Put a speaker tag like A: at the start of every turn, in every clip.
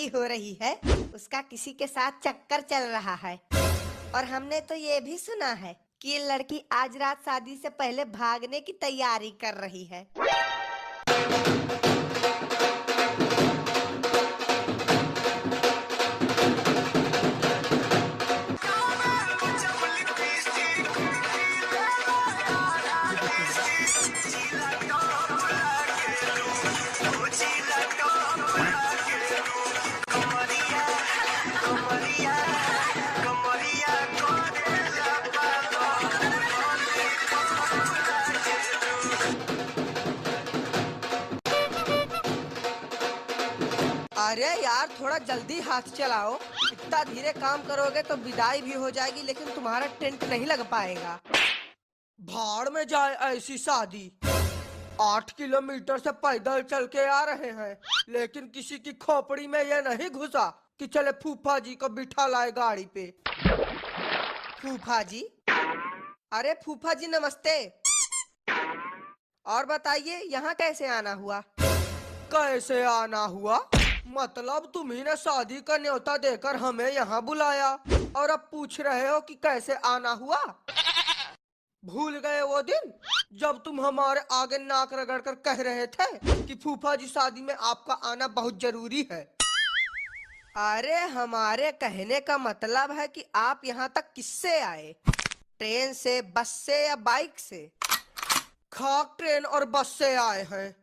A: शादी हो रही है, उसका किसी के साथ चक्कर चल रहा है। और हमने तो ये भी सुना है कि ये लड़की आज रात शादी से पहले भागने की तैयारी कर रही है। अरे यार, थोड़ा जल्दी हाथ चलाओ। इतना धीरे काम करोगे तो विदाई भी हो जाएगी, लेकिन तुम्हारा टेंट नहीं लग पाएगा। भाड़ में जाए ऐसी शादी। 8 किलोमीटर से पैदल चल के आ रहे हैं, लेकिन किसी की खोपड़ी में ये नहीं घुसा कि चले फूफा जी को बिठा लाए गाड़ी पे। फूफा जी? अरे फूफा जी नमस्ते। और बताइए यहाँ कैसे आना हुआ? कैसे आना हुआ मतलब तुम्ही ने शादी का न्योता देकर हमें यहाँ बुलाया और अब पूछ रहे हो कि कैसे आना हुआ? भूल गए वो दिन जब तुम हमारे आगे नाक रगड़ कर कह रहे थे कि फूफा जी शादी में आपका आना बहुत जरूरी है। अरे हमारे कहने का मतलब है कि आप यहाँ तक किससे आए? ट्रेन से, बस से या बाइक से? खाक ट्रेन और बस से आए हैं।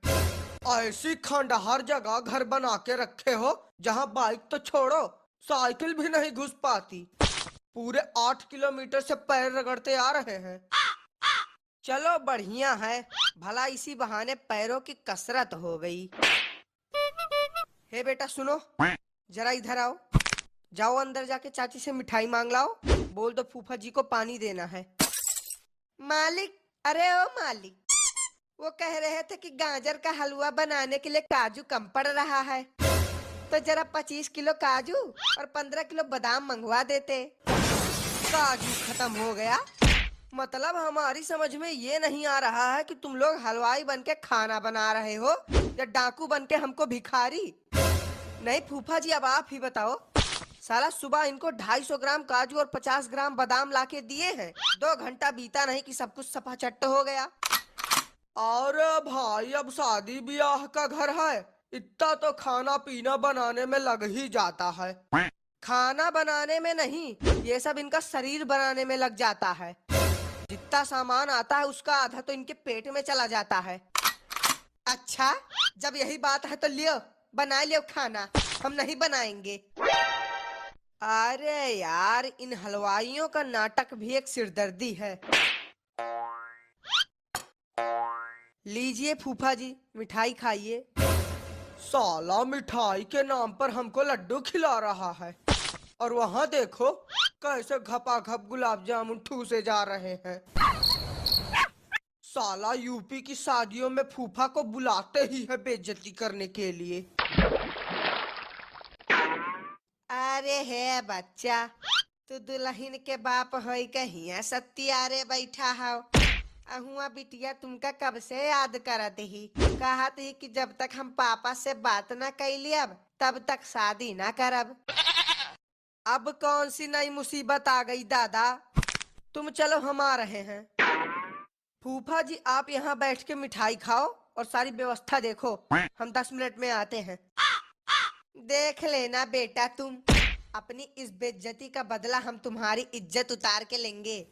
A: ऐसी खंडहर जगह घर बना के रखे हो जहाँ बाइक तो छोड़ो, साइकिल भी नहीं घुस पाती। पूरे 8 किलोमीटर से पैर रगड़ते आ रहे हैं। चलो बढ़िया है, भला इसी बहाने पैरों की कसरत हो गई। हे बेटा सुनो, जरा इधर आओ। जाओ अंदर जाके चाची से मिठाई मांग लाओ। बोल दो फूफा जी को पानी देना है। मालिक, अरे ओ मालिक, वो कह रहे थे कि गाजर का हलवा बनाने के लिए काजू कम पड़ रहा है, तो जरा 25 किलो काजू और 15 किलो बादाम मंगवा देते। काजू खत्म हो गया? मतलब हमारी समझ में ये नहीं आ रहा है कि तुम लोग हलवाई बन के खाना बना रहे हो या डाकू बन के हमको भिखारी। नहीं फूफा जी, अब आप ही बताओ। साला सुबह इनको 250 ग्राम काजू और 50 ग्राम बादाम लाके दिए हैं, 2 घंटा बीता नहीं कि सब कुछ सपाचट्ट हो गया। अरे भाई, अब शादी ब्याह का घर है, इतना तो खाना पीना बनाने में लग ही जाता है। खाना बनाने में नहीं, ये सब इनका शरीर बनाने में लग जाता है। जितना सामान आता है उसका आधा तो इनके पेट में चला जाता है। अच्छा, जब यही बात है तो लियो, बना लियो खाना, हम नहीं बनाएंगे। अरे यार, इन हलवाइयों का नाटक भी एक सिरदर्दी है। लीजिए फूफा जी, मिठाई खाइए। साला मिठाई के नाम पर हमको लड्डू खिला रहा है, और वहाँ देखो कैसे घपाघप गुलाब जामुन ठूसे जा रहे हैं। साला यूपी की शादियों में फूफा को बुलाते ही है बेइज्जती करने के लिए। अरे है बच्चा, तू दुल्हन के बाप होई कहिया सत्यारे बैठा हो। अहुआ बिटिया तुमका कब से याद करत ही, कहत ही कि जब तक हम पापा से बात न कैली अब तब तक शादी न करब। अब कौन सी नई मुसीबत आ गई दादा? तुम चलो, हम आ रहे हैं। फूफा जी आप यहाँ बैठ के मिठाई खाओ और सारी व्यवस्था देखो, हम 10 मिनट में आते हैं। देख लेना बेटा, तुम अपनी इस बेइज्जती का बदला हम तुम्हारी इज्जत उतार के लेंगे।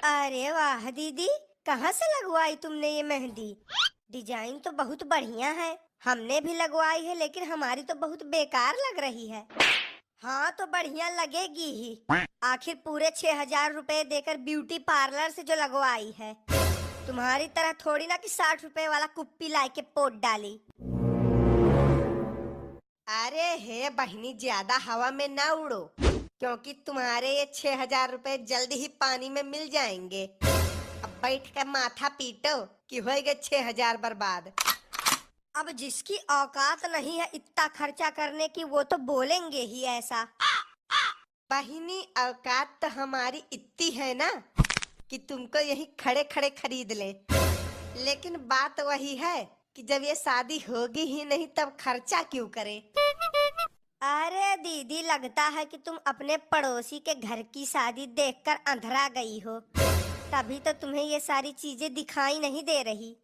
B: अरे वाह दीदी, कहाँ से लगवाई तुमने ये मेहंदी? डिजाइन तो बहुत बढ़िया है, हमने भी लगवाई है, लेकिन हमारी तो बहुत बेकार लग रही है। हाँ तो बढ़िया लगेगी ही, आखिर पूरे 6,000 रुपए देकर ब्यूटी पार्लर से जो लगवाई है। तुम्हारी तरह थोड़ी ना कि 60 रुपए वाला कुप्पी ला के पोत डाली।
A: अरे हे बहनी, ज्यादा हवा में ना उड़ो, क्योंकि तुम्हारे ये 6,000 रुपए जल्दी ही पानी में मिल जाएंगे। अब बैठ कर माथा पीटो कि हो गए 6,000 बर्बाद।
B: अब जिसकी औकात नहीं है इतना खर्चा करने की, वो तो बोलेंगे ही ऐसा।
A: बहिनी, औकात तो हमारी इतनी है ना कि तुमको यही खड़े खड़े खरीद ले, लेकिन बात वही है
B: कि जब ये शादी होगी ही नहीं तब खर्चा क्यों करे। अरे दीदी, लगता है कि तुम अपने पड़ोसी के घर की शादी देखकर अंधरा गई हो, तभी तो तुम्हें ये सारी चीजें दिखाई नहीं दे रही।